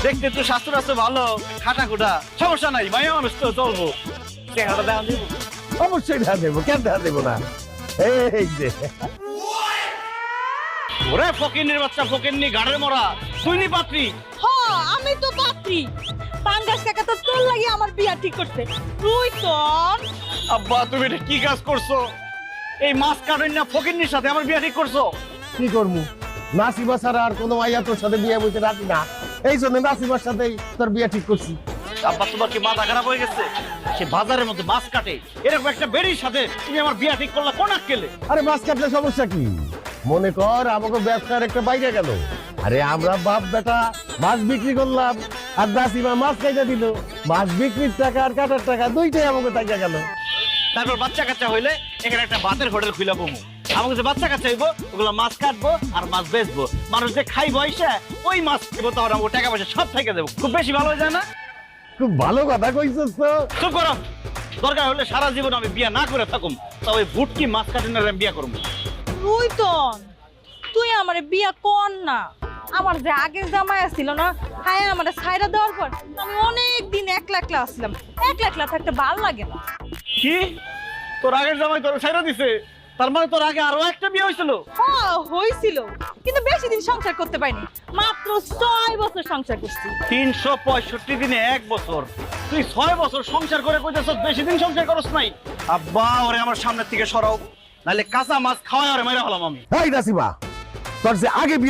দেখতে তো স্বাস্থ্য রাস্তা ভালো, খাটা খুটা, সমস্যা নাই, মাইয়া মানুষ তো চলবো। চেহারাটা দেখা দিব। অবশ্যই দেখা দেবো, কেন দেখা দেবো না? এই যে ওরে ফকিন্নির বাচ্চা, ফকিন্নি গাড়ের মরা, তুই নি পাত্রী। আমি তো পাত্রী। পাঙ্গাস কাকা তো তোর লাগি আমার বিয়া ঠিক করছে। তুই তো আব্বা তুমি এটা কি কাজ করছো? এই মাছ কাটেন না ফকিন্নির সাথে আমার বিয়া ঠিক করছো? কি করবো, নাসিমা ছাড়া আর কোনো মাইয়া তোর সাথে বিয়ে বইতে রাখি না, এই জন্য নাসিমার সাথেই তোর বিয়ে ঠিক করছি। আব্বা তোমার কি মাথা খারাপ হয়ে গেছে? সে বাজারের মধ্যে মাছ কাটে, এরকম একটা বেড়ির সাথে তুমি আমার বিয়া ঠিক করলা কোন আক্কেলে? আরে মাছ কাটলে সমস্যা কি? মনে কর আমাকে ব্যবসার একটা বাইরে গেল, আরে আমরা বাপ বেটা মাছ বিক্রি করলাম আর নাসিমা মাছ কাইটা দিল, মাছ বিক্রির টাকা আর কাটার টাকা দুইটাই আমাকে টাকা গেল। তারপর বাচ্চা কাচ্চা হইলে এখানে একটা ভাতের হোটেল খুলে বমু। আমাকে যে বাচ্চা কাচ্চা হইব ওগুলো মাছ কাটবো আর মাছ বেচবো, মানুষ যে খাইবো এসে ওই মাছ দেবো, তখন আমাকে টাকা পয়সা সব থেকে দেবো। খুব বেশি ভালো হয়ে যায় না? খুব ভালো কথা কইছস তো। চুপ করো। দরকার হলে সারা জীবন আমি বিয়া না করে থাকুম, তবে ভুটকি মাছ কাটেনার আমি বিয়া করবো। তুই তো তুই আমারে বিয়া কর না। আমার যে আগের জামাই ছিল না, হায় আমারে ছাইরা দেওয়ার পর আমি অনেক দিন একলা একলা আসলাম। একলা একলা থাকতে ভালো লাগে না। কি তোর আগের জামাই তোর ছেড়ে দিছে? তার মানে তোর আগে আরো একটা বিয়ে হয়েছিল? হয়েছিল, কিন্তু বেশি দিন সংসার করতে পারিনি। মাত্র 6 বছর সংসার করছি। 365 দিনে 1 বছর, তুই 6 বছর সংসার করে কইতেছ বেশি দিন সংসার করস নাই? আব্বা ওরে আমার সামনে থেকে সরাও, নাহলে কাঁচা মাছ খাওয়াই ওরে মেরে ফেলাম আমি। এই নাসিমা, তোর যে আগে বিয়ে